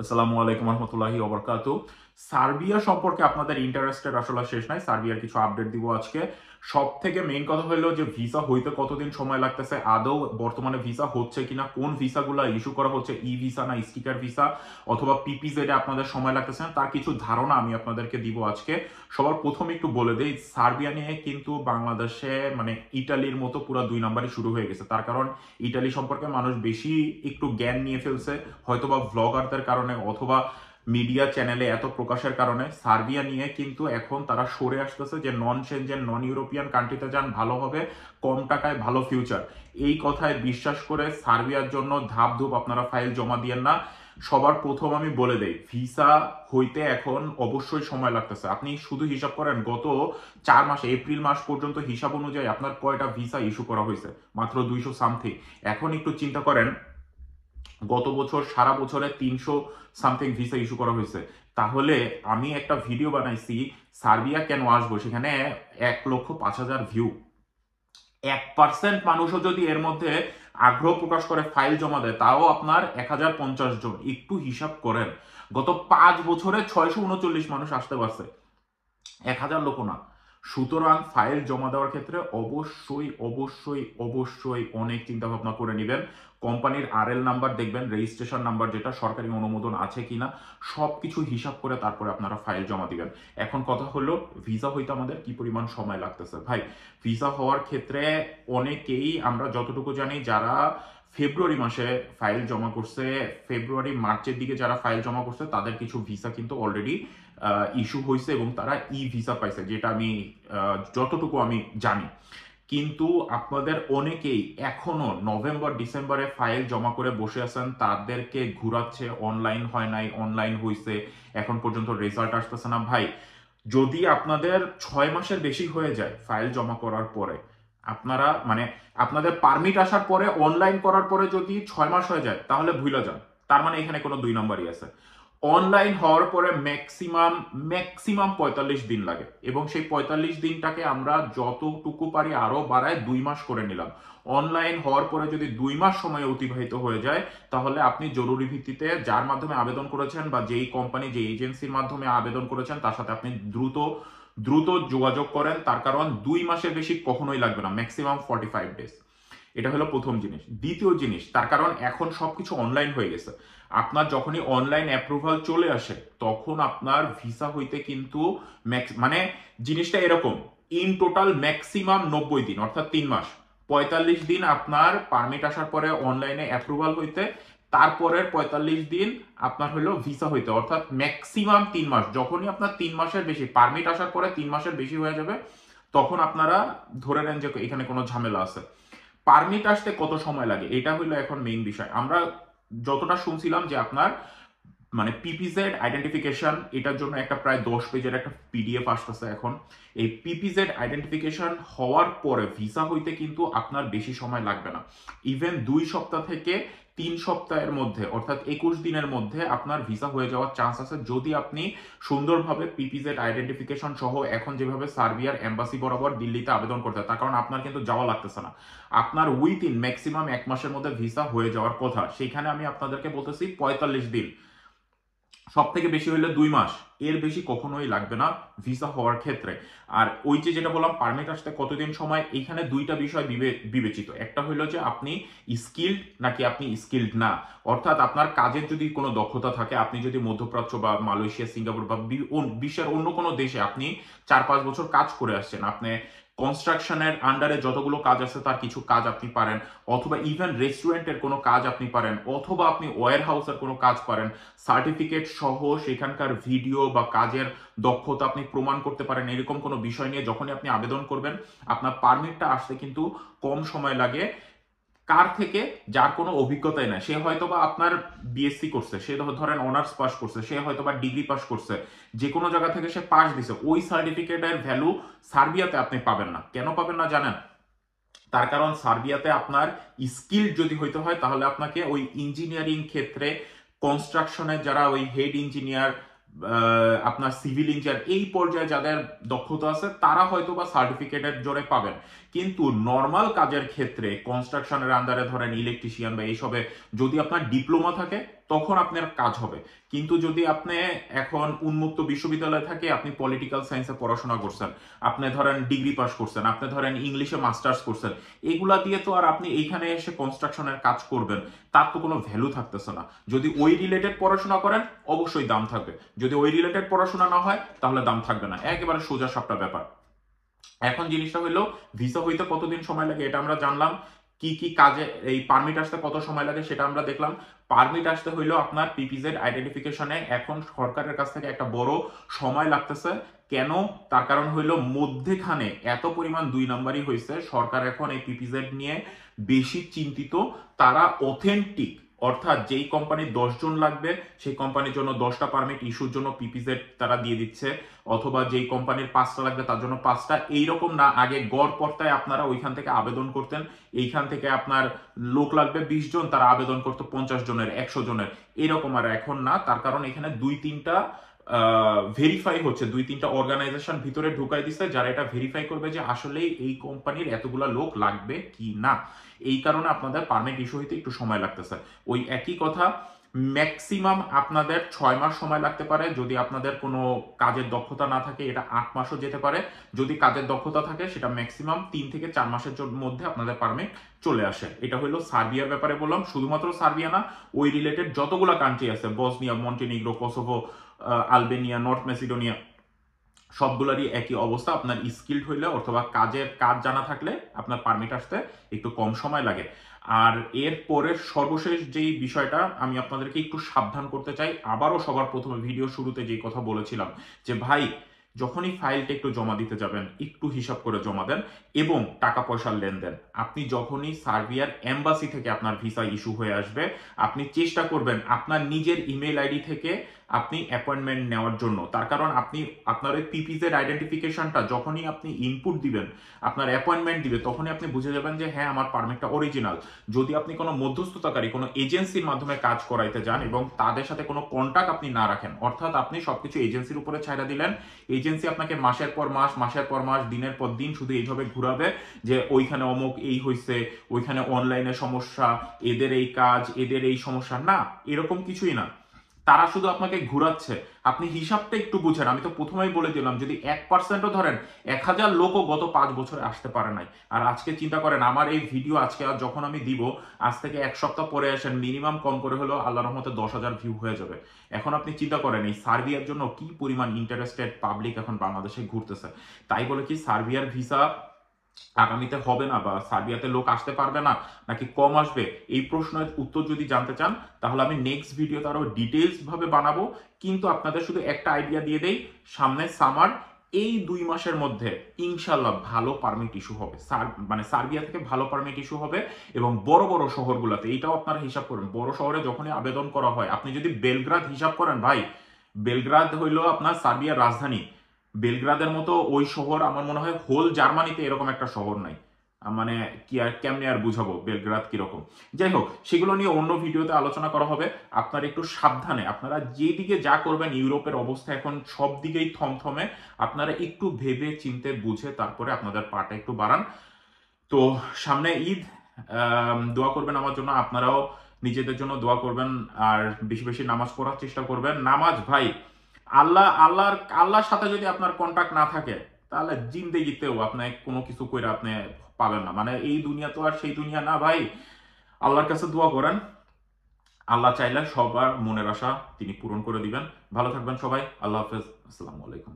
আসসালামু আলাইকুম রহমতুল্লাহি ওবরকাতু। সার্বিয়া সম্পর্কে আপনাদের ইন্টারেস্টের আসলে শেষ নাই। সার্বিয়ার কিছু আপডেট দিব আজকে। সব থেকে মেইন কথা হলো যে ভিসা হইতে কতদিন সময় লাগতেছে, আদৌ বর্তমানে ভিসা হচ্ছে কিনা, কোন ভিসাগুলো ইস্যু করা হচ্ছে, ই ভিসা না স্টিকার ভিসা অথবা পিপিজেড এ আপনাদের সময় লাগতেছে না, তার কিছু ধারণা আমি আপনাদেরকে দিব আজকে। সবার প্রথমে একটু বলে দেই, সার্বিয়া নিয়ে কিন্তু বাংলাদেশে মানে ইটালির মতো পুরো 2 নাম্বারই শুরু হয়ে গেছে। তার কারণ ইটালি সম্পর্কে মানুষ বেশি একটু জ্ঞান নিয়ে ফেলছে, হয়তোবা ভ্লগারদের কারণে অথবা মিডিয়া চ্যানেলে এত প্রকাশের কারণে। সার্বিয়া নিয়ে কিন্তু এখন তারা সরে আসতেছে যে নন সেনজেন নন ইউরোপিয়ান কান্ট্রিতে যান, ভালো হবে, কম টাকায় ভালো ফিউচার। এই কথায় বিশ্বাস করে সার্বিয়ার জন্য ধাপ ধুপ আপনারা ফাইল জমা দিয়েন না। সবার প্রথম আমি বলে দেই, ভিসা হইতে এখন অবশ্যই সময় লাগতেছে। আপনি শুধু হিসাব করেন গত 4 মাসে, এপ্রিল মাস পর্যন্ত হিসাব অনুযায়ী আপনার কয়টা ভিসা ইস্যু করা হয়েছে? মাত্র 200 সামথিং। এখন একটু চিন্তা করেন, গত বছর সারা বছরে 300 সামথিং ভিসা ইস্যু করা হয়েছে। তাহলে আমি একটা ভিডিও বানাইছি সার্বিয়া কেন আসবো, সেখানে 1,05,000 ভিউ। 1% মানুষও যদি এর মধ্যে আগ্রহ প্রকাশ করে ফাইল জমা দেয়, তাও আপনার 1050 জন। একটু হিসাব করেন, গত 5 বছরে 639 মানুষ আসতে পারছে, 1000 লোক না। সুতরাং ফাইল জমা দেওয়ার ক্ষেত্রে অবশ্যই অবশ্যই অবশ্যই অনেক চিন্তা ভাবনা করে নেবেন। কোম্পানির আরএল নাম্বার দেখবেন, রেজিস্ট্রেশন নাম্বার, যেটা সরকারি অনুমোদন আছে কিনা, সবকিছু হিসাব করে তারপরে আপনারা ফাইল জমা দিবেন। এখন কথা হলো, ভিসা হইতে আমাদের কি পরিমাণ সময় লাগতেছে। ভাই, ভিসা হওয়ার ক্ষেত্রে অনেকেই, আমরা যতটুকু জানি, যারা ফেব্রুয়ারি মাসে ফাইল জমা করছে, ফেব্রুয়ারি মার্চের দিকে যারা ফাইল জমা করছে, তাদের কিছু ভিসা কিন্তু অলরেডি ইস্যু হয়েছে এবং তারা ই ভিসা পাইছে, যেটা আমি যতটুকু আমি জানি। কিন্তু আপনাদের অনেকেই এখনো নভেম্বর ডিসেম্বরে ফাইল জমা করে বসে আছেন, তাদেরকে ঘুরাচ্ছে অনলাইন হয় নাই, অনলাইন হয়েছে, এখন পর্যন্ত রেজাল্ট আসতেছে না। ভাই, যদি আপনাদের 6 মাসের বেশি হয়ে যায় ফাইল জমা করার পরে, আপনারা মানে আপনাদের পারমিট আসার পরে অনলাইন করার পরে যদি 6 মাস হয়ে যায়, তাহলে ভুলে যান। তার মানে এখানে কোনো 2 নাম্বারই আছে। অনলাইন হওয়ার পরে ম্যাক্সিমাম ম্যাক্সিমাম 45 দিন লাগে, এবং সেই 45 দিনটাকে আমরা যতটুকু পারি আরো বাড়ায় 2 মাস করে নিলাম। অনলাইন হওয়ার পরে যদি 2 মাস সময় অতিবাহিত হয়ে যায়, তাহলে আপনি জরুরি ভিত্তিতে যার মাধ্যমে আবেদন করেছেন বা যেই কোম্পানি যে এজেন্সির মাধ্যমে আবেদন করেছেন, তার সাথে আপনি দ্রুত দ্রুত যোগাযোগ করেন। তার কারণ 2 মাসের বেশি কখনোই লাগবে না, ম্যাক্সিমাম 45 ডেজ। এটা হলো প্রথম জিনিস। দ্বিতীয় জিনিস, তার কারণ এখন সবকিছু অনলাইন হয়ে গেছে। আপনার যখনই অনলাইন অ্যাপ্রুভাল চলে আসে, তখন আপনার ভিসা হইতে কিন্তু মানে জিনিসটা এরকম, ইন টোটাল ম্যাক্সিমাম 90 দিন, অর্থাৎ 3 মাস। 45 দিন আপনার পারমিট আসার পরে অনলাইনে অ্যাপ্রুভাল হইতে, তারপরের 45 দিন আপনার হলো ভিসা হইতে, অর্থাৎ ম্যাক্সিমাম 3 মাস। যখনই আপনার 3 মাসের বেশি পারমিট আসার পরে 3 মাসের বেশি হয়ে যাবে, তখন আপনারা ধরে নেন যে এখানে কোনো ঝামেলা আছে। পারমিট আসতে কত সময় লাগে, এটা হইলো এখন মেইন বিষয়। আমরা যতটা শুনছিলাম যে আপনার মানে পিপিজেড আইডেন্টিফিকেশন, এটার জন্য একটা প্রায় 10 পেজের একটা পিডিএফ আসতেছে এখন। এই পিপিজেড আইডেন্টিফিকেশন হওয়ার পরে ভিসা হইতে কিন্তু আপনার বেশি সময় লাগবে না। ইভেন 2 সপ্তাহ থেকে 3 সপ্তাহের মধ্যে, অর্থাৎ 21 দিনের মধ্যে আপনার ভিসা হয়ে যাওয়ার চান্স আছে, যদি আপনি সুন্দরভাবে পিপিজেড আইডেন্টিফিকেশন সহ এখন যেভাবে সার্বিয়ার এম্বাসি বরাবর দিল্লিতে আবেদন করতে হয়। তার কারণ আপনার কিন্তু যাওয়া লাগতেছে না, আপনার উইথিন ম্যাক্সিমাম 1 মাসের মধ্যে ভিসা হয়ে যাওয়ার কথা। সেইখানে আমি আপনাদেরকে বলতেছি 45 দিন, সব থেকে বেশি হইলে 2 মাস, এর বেশি কখনোই লাগবে না ভিসা হওয়ার ক্ষেত্রে। আর ওই যে যেটা বললাম পারমিট আসতে কতদিন সময়, এইখানে দুইটা বিষয় বিবেচিত। একটা হইলো যে আপনি স্কিল্ড নাকি আপনি স্কিল্ড না, অর্থাৎ আপনার কাজের যদি কোনো দক্ষতা থাকে, আপনি যদি মধ্যপ্রাচ্য বা মালয়েশিয়া, সিঙ্গাপুর বা বিশ্বের অন্য কোনো দেশে আপনি 4-5 বছর কাজ করে আসছেন, আপনি কনস্ট্রাকশনের আন্ডারে যতগুলো কাজ আছে তার কিছু কাজ আপনি পারেন, অথবা ইভেন রেস্টুরেন্টের কোনো কাজ আপনি পারেন, অথবা আপনি ওয়্যার হাউসের কোনো কাজ পারেন, সার্টিফিকেট সহ সেখানকার ভিডিও বা কাজের দক্ষতা আপনি প্রমাণ করতে পারেন, এরকম কোনো বিষয় নিয়ে যখনই আপনি আবেদন করবেন, আপনার পারমিটটা আসতে কিন্তু কম সময় লাগে। কার থেকে? যার কোনো অভিজ্ঞতাই নাই। সে হয়তোবা আপনার বিএসসি করছে, সে ধরেন অনার্স পাস করছে, সে হয়তোবা ডিগ্রি পাস করছে, যে কোনো জায়গা থেকে সে পাস দিছে, ওই সার্টিফিকেটের ভ্যালু সার্বিয়াতে আপনি পাবেন না। কেন পাবেন না জানেন? তার কারণ সার্বিয়াতে আপনার স্কিল যদি হইতে হয়, তাহলে আপনাকে ওই ইঞ্জিনিয়ারিং ক্ষেত্রে, কনস্ট্রাকশনের যারা ওই হেড ইঞ্জিনিয়ার, আপনার সিভিল ইঞ্জিনিয়ার, এই পর্যায়ে যাদের দক্ষতা আছে, তারা হয়তো বা সার্টিফিকেটের জোরে পাবেন। কিন্তু নর্মাল কাজের ক্ষেত্রে, কনস্ট্রাকশনের আন্ডারে ধরেন ইলেকট্রিশিয়ান বা এইসবে, যদি আপনার ডিপ্লোমা থাকে, তখন আপনার কাজ হবে। কিন্তু যদি আপনি এখন উন্মুক্ত বিশ্ববিদ্যালয়ে থাকে, আপনি পলিটিক্যাল সায়েন্সে পড়াশোনা করছেন, আপনি ধরেন ডিগ্রি পাস করছেন, আপনি ধরেন ইংলিশে মাস্টার্স করছেন, এগুলা দিয়ে তো আর আপনি এইখানে এসে কনস্ট্রাকশনের কাজ করবেন, তার তো কোনো ভ্যালু থাকতেছে না। যদি ওই রিলেটেড পড়াশোনা করেন অবশ্যই দাম থাকবে, যদি ওই রিলেটেড পড়াশোনা না হয় তাহলে দাম থাকবে না, একেবারে সোজা সাপটা ব্যাপার। এখন জিনিসটা হইলো ভিসা হইতে কতদিন সময় লাগে এটা আমরা জানলাম, কি কি কাজে এই পারমিট আসতে কত সময় লাগে সেটা আমরা দেখলাম। পারমিট আসতে হইলো আপনার পিপিজেড আইডেন্টিফিকেশনে এখন সরকারের কাছ থেকে একটা বড় সময় লাগতেছে। কেন? তার কারণ হইলো মধ্যেখানে এত পরিমাণ 2 নাম্বারই হয়েছে, সরকার এখন এই পিপিজেড নিয়ে বেশি চিন্তিত। তারা অথেন্টিক, অর্থাৎ যেই কোম্পানির 10 জন লাগবে সেই কোম্পানির জন্য 10টা পারমিট ইস্যুর জন্য পিপিজেড তারা দিয়ে দিচ্ছে, অথবা যেই কোম্পানির 5টা লাগবে তার জন্য 5টা, এইরকম না। আগে গড় পর্তায় আপনারা ওইখান থেকে আবেদন করতেন, এইখান থেকে আপনার লোক লাগবে 20 জন, তারা আবেদন করতো 50 জনের 100 জনের, এরকম। আর এখন না, তার কারণ এখানে 2-3টা ভেরিফাই হচ্ছে, 2-3টা অর্গানাইজেশন ভিতরে ঢুকাই দিচ্ছে যারা এটা ভেরিফাই করবে যে আসলে এই কোম্পানির এতগুলা লোক লাগবে কি না। এই কারণে আপনাদের পারমিট ইস্যু হইতে একটু সময় লাগতেছে। ওই একই কথা, ম্যাক্সিমাম আপনাদের 6 মাস সময় লাগতে পারে। যদি আপনাদের কোনো কাজের দক্ষতা না থাকে এটা 8 মাসও যেতে পারে। যদি কাজের দক্ষতা থাকে সেটা ম্যাক্সিমাম 3 থেকে 4 মাসের মধ্যে আপনাদের পারমিট চলে আসে। এটা হলো সার্বিয়ার ব্যাপারে বললাম। শুধুমাত্র সার্বিয়া না, ওই রিলেটেড যতগুলো কান্ট্রি আছে, Bosnia, Montenegro, Kosovo, Albania, North Macedonia, সবগুলোরই একই অবস্থা। আপনার স্কিল্ড হইলে অথবা কাজ জানা থাকলে আপনার পারমিট আসতে একটু কম সময় লাগে। আর এর পরের সর্বশেষ যেই বিষয়টা আমি আপনাদেরকে একটু সাবধান করতে চাই, আবারও সবার প্রথমে ভিডিও শুরুতে যেই কথা বলেছিলাম যে ভাই, যখনই ফাইলটা একটু জমা দিতে যাবেন একটু হিসাব করে জমা দেন, এবং টাকা পয়সার লেনদেন। আপনি যখনই সার্বিয়ার এম্বাসি থেকে আপনার ভিসা ইস্যু হয়ে আসবে, আপনি চেষ্টা করবেন আপনার নিজের ইমেল আইডি থেকে আপনি অ্যাপয়েন্টমেন্ট নেওয়ার জন্য। তার কারণ আপনি আপনার ওই পিপিজেড আইডেন্টিফিকেশনটা যখনই আপনি ইনপুট দিবেন, আপনার অ্যাপয়েন্টমেন্ট দিবে, তখনই আপনি বুঝে যাবেন যে হ্যাঁ আমার পারমিটটা অরিজিনাল। যদি আপনি কোনো মধ্যস্থতাকারী, কোনো এজেন্সির মাধ্যমে কাজ করাইতে যান এবং তাদের সাথে কোনো কন্ট্যাক্ট আপনি না রাখেন, অর্থাৎ আপনি সবকিছু এজেন্সির উপরে ছাইড়া দিলেন, এজেন্সি আপনাকে মাসের পর মাস, মাসের পর মাস, দিনের পর দিন শুধু এইভাবে ঘুরাবে যে ওইখানে অমুক এই হয়েছে, ওইখানে অনলাইনে সমস্যা, এদের এই কাজ, এদের এই সমস্যা। না, এরকম কিছুই না। তারা শুধু আপনাকে ঘুরাচ্ছে। আপনি হিসাবটা একটু বুঝেন। আমি তো প্রথমেই বলে দিলাম, যদি 1%ও ধরেন, 1000 লোকও গত 5 বছরে আসতে পারে নাই। আর আজকে চিন্তা করেন, আমার এই ভিডিও আজকে যখন আমি দিব, আজ থেকে 1 সপ্তাহ পরে আসেন, মিনিমাম কম করে হলেও আল্লাহর রহমতে 10,000 ভিউ হয়ে যাবে। এখন আপনি চিন্তা করেন এই সার্বিয়ার জন্য কি পরিমাণ ইন্টারেস্টেড পাবলিক এখন বাংলাদেশে ঘুরতেছে। তাই বলে কি সার্বিয়ার ভিসা আগামীতে হবে না, বা সার্বিয়াতে লোক আসতে পারবে না, নাকি কম আসবে? এই প্রশ্নের উত্তর যদি জানতে চান তাহলে আমি নেক্সট ভিডিওতে আরো ডিটেইলস ভাবে বানাবো। কিন্তু আপনাদের শুধু একটা আইডিয়া দিয়ে দেই, সামনে সামার, এই 2 মাসের মধ্যে ইনশাল্লাহ ভালো পারমিট ইস্যু হবে, মানে সার্বিয়া থেকে ভালো পারমিট ইস্যু হবে। এবং বড় বড় শহরগুলোতে, এইটাও আপনারা হিসাব করবেন, বড় শহরে যখনই আবেদন করা হয়, আপনি যদি বেলগ্রাদ হিসাব করেন, ভাই বেলগ্রাদ হইলো আপনার সার্বিয়ার রাজধানী। বেলগ্রাদের মতো ওই শহর আমার মনে হয় হোল জার্মানিতে এরকম একটা শহর নাই। মানে কি আর কেমনে আর বুঝাবো বেলগ্রাদ কিরকম। যাই হোক, সেগুলো নিয়ে অন্য ভিডিওতে আলোচনা করা হবে। আপনারা একটু সাবধানে, আপনারা যেদিকে যা করবেন, ইউরোপের অবস্থা এখন সব দিকেই থমথমে, আপনারা একটু ভেবে চিনতে বুঝে তারপরে আপনাদের পাটা একটু বাড়ান। তো সামনে ঈদ, দোয়া করবেন আমার জন্য, আপনারাও নিজেদের জন্য দোয়া করবেন। আর বেশি বেশি নামাজ পড়ার চেষ্টা করবেন। নামাজ ভাই, আল্লাহর সাথে যদি আপনার কন্টাক্ট না থাকে, তাহলে জিন্দেগিতেও আপনি কোনো কিছু করে আপনি পাবেন না। মানে এই দুনিয়া তো আর সেই দুনিয়া না ভাই। আল্লাহর কাছে দোয়া করেন, আল্লাহ চাইলে সবার মনের আশা তিনি পূরণ করে দিবেন। ভালো থাকবেন সবাই, আল্লাহ হাফেজ, আসসালামু আলাইকুম।